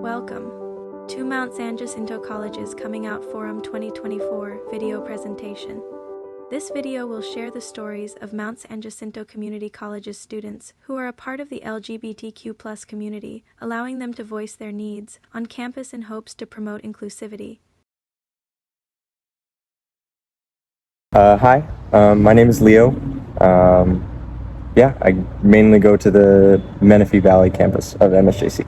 Welcome to Mount San Jacinto College's Coming Out Forum 2024 video presentation. This video will share the stories of Mount San Jacinto Community College's students who are a part of the LGBTQ+ community, allowing them to voice their needs on campus in hopes to promote inclusivity. Hi, my name is Leo. I mainly go to the Menifee Valley campus of MSJC.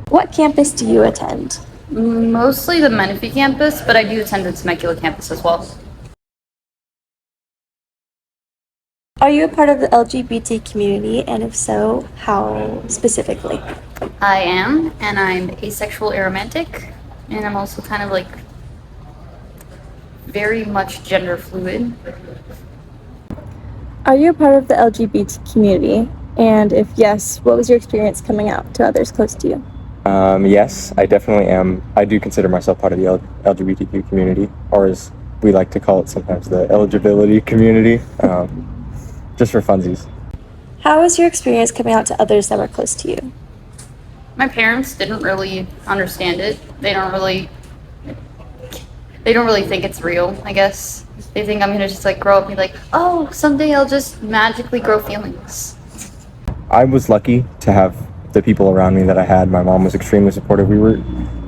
What campus do you attend? Mostly the Menifee campus, but I do attend the Temecula campus as well. Are you a part of the LGBT community, and if so, how specifically? I am, and I'm asexual aromantic, and I'm also kind of like very much gender fluid. Are you a part of the LGBT community? And if yes, what was your experience coming out to others close to you? Yes, I definitely am. I do consider myself part of the LGBTQ community, or as we like to call it sometimes, the eligibility community, just for funsies. How was your experience coming out to others that were close to you? My parents didn't really understand it. They don't really think it's real, I guess. They think I'm gonna just like grow up and be like, oh, someday I'll just magically grow feelings. I was lucky to have the people around me that I had. My mom was extremely supportive. We were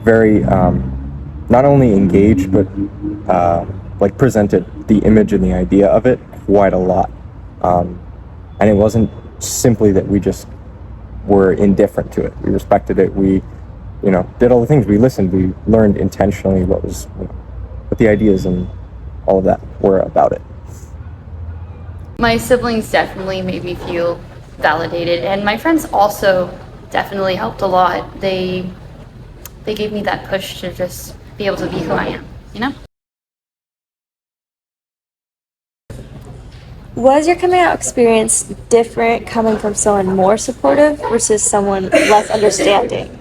very, not only engaged, but presented the image and the idea of it quite a lot. And it wasn't simply that we just were indifferent to it. We respected it. We, did all the things. We listened. We learned intentionally what the ideas and all of that were about it. My siblings definitely made me feel validated, and my friends also definitely helped a lot. They gave me that push to just be able to be who I am, Was your coming out experience different coming from someone more supportive versus someone less understanding?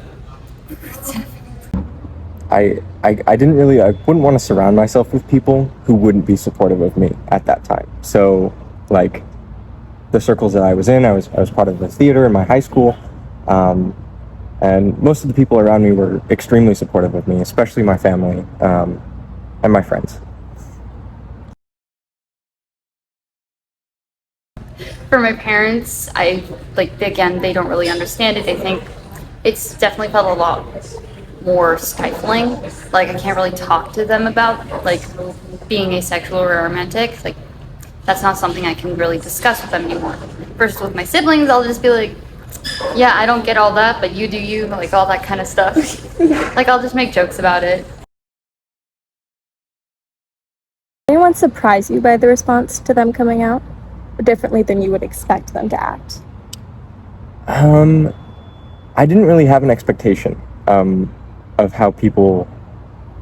I wouldn't want to surround myself with people who wouldn't be supportive of me at that time. So, the circles that I was in, I was part of the theater in my high school, and most of the people around me were extremely supportive of me, especially my family and my friends. For my parents, again, they don't really understand it. They think it's definitely felt a lot more stifling. I can't really talk to them about being asexual or romantic. That's not something I can really discuss with them anymore. Versus with my siblings, I'll just be like, yeah, I don't get all that, but you do you, all that kind of stuff. I'll just make jokes about it. Did anyone surprise you by the response to them coming out? Differently than you would expect them to act? I didn't really have an expectation of how people,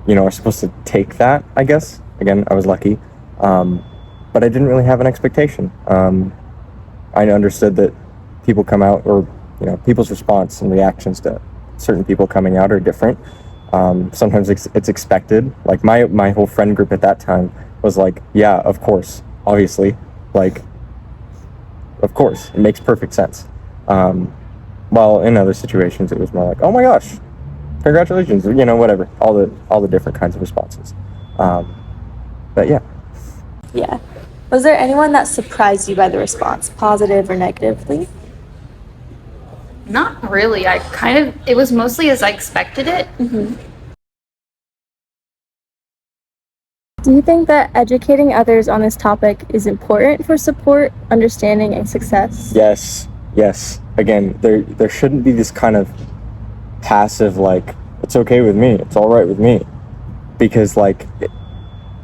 are supposed to take that, I guess. Again, I was lucky. But I didn't really have an expectation. I understood that people come out, or, people's response and reactions to certain people coming out are different. Sometimes it's expected. My whole friend group at that time was like, yeah, of course, obviously, of course, it makes perfect sense. While in other situations, it was more like, oh my gosh, congratulations, whatever, all the different kinds of responses. But yeah. Yeah. Was there anyone that surprised you by the response, positive or negatively? Not really. It was mostly as I expected it. Mm-hmm. Do you think that educating others on this topic is important for support, understanding, and success? Yes. Again, there shouldn't be this kind of passive, it's okay with me, it's all right with me. Because,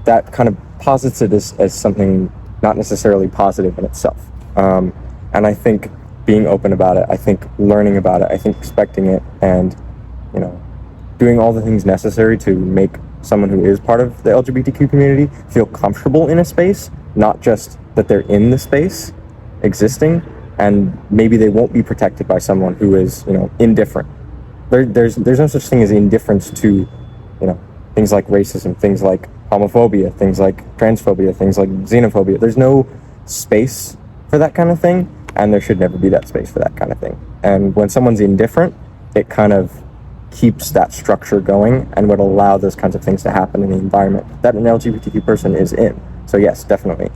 that kind of posits it as something not necessarily positive in itself. And I think being open about it, I think learning about it, I think respecting it, and, doing all the things necessary to make someone who is part of the LGBTQ community feel comfortable in a space, not just that they're in the space existing, and maybe they won't be protected by someone who is, indifferent. There's no such thing as indifference to, things like racism, things like homophobia, things like transphobia, things like xenophobia. There's no space for that kind of thing, and there should never be that space for that kind of thing. And when someone's indifferent, it kind of keeps that structure going and would allow those kinds of things to happen in the environment that an LGBTQ person is in. So yes, definitely,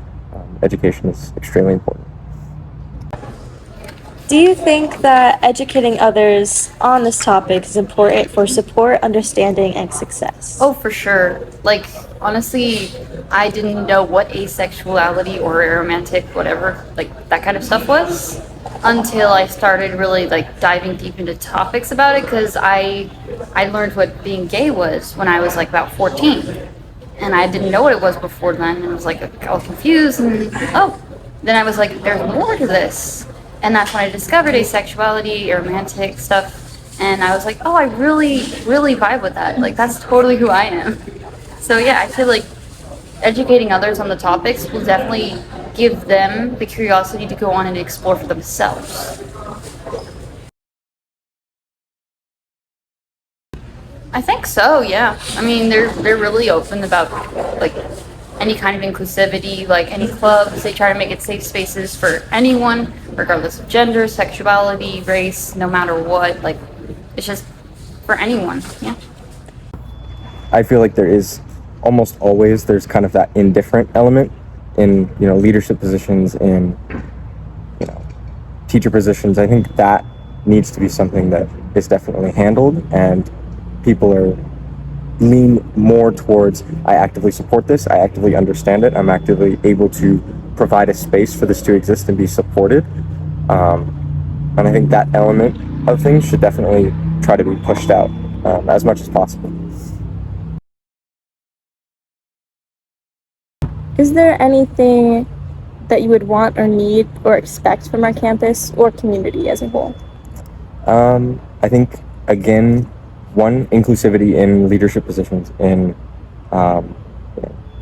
education is extremely important. Do you think that educating others on this topic is important for support, understanding, and success? Oh, for sure. Like, honestly, I didn't know what asexuality or aromantic, whatever, like that kind of stuff was until I started really like diving deep into topics about it, because I learned what being gay was when I was like about 14. And I didn't know what it was before then, and I was like all confused, and then I was like, there's more to this. And that's when I discovered asexuality, romantic stuff, and I was like, oh, I really, really vibe with that. Like, that's totally who I am. So yeah, I feel like educating others on the topics will definitely give them the curiosity to go on and explore for themselves. I think so, yeah. I mean, they're really open about like any kind of inclusivity, like any clubs. They try to make it safe spaces for anyone, regardless of gender, sexuality, race, no matter what. Like, it's just for anyone, yeah. I feel like there is almost always there's kind of that indifferent element in leadership positions, in teacher positions. I think that needs to be something that is definitely handled, and people are lean more towards, I actively support this, I actively understand it, I'm actively able to provide a space for this to exist and be supported. And I think that element of things should definitely try to be pushed out as much as possible. Is there anything that you would want or need or expect from our campus or community as a whole? I think, again, one, inclusivity in leadership positions, in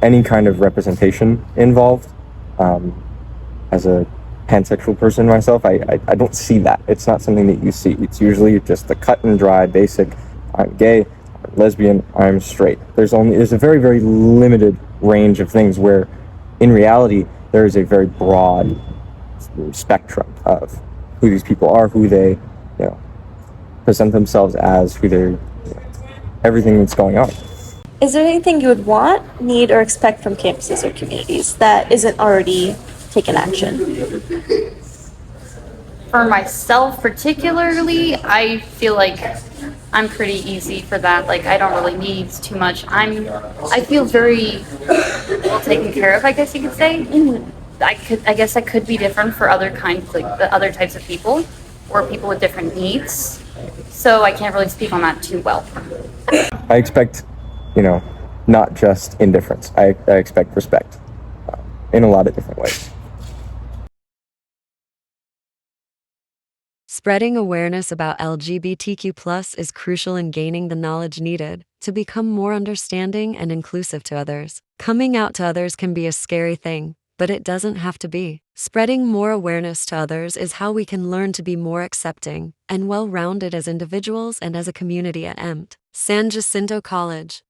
any kind of representation involved. As a pansexual person myself, I don't see that. It's not something that you see. It's usually just the cut and dry, basic, I'm gay, I'm lesbian, I'm straight. There's a very, very limited range of things where, in reality, there is a very broad spectrum of who these people are, who they, present themselves as, who they're, everything that's going on. Is there anything you would want, need, or expect from campuses or communities that isn't already taken action? For myself particularly, I feel like I'm pretty easy for that. Like, I don't really need too much. I feel very well taken care of, I guess you could say. I guess I could be different for other kinds, like the other types of people, or people with different needs. So I can't really speak on that too well. I expect, not just indifference. I expect respect in a lot of different ways. Spreading awareness about LGBTQ+ is crucial in gaining the knowledge needed to become more understanding and inclusive to others. Coming out to others can be a scary thing, but it doesn't have to be. Spreading more awareness to others is how we can learn to be more accepting and well-rounded as individuals and as a community at San Jacinto College.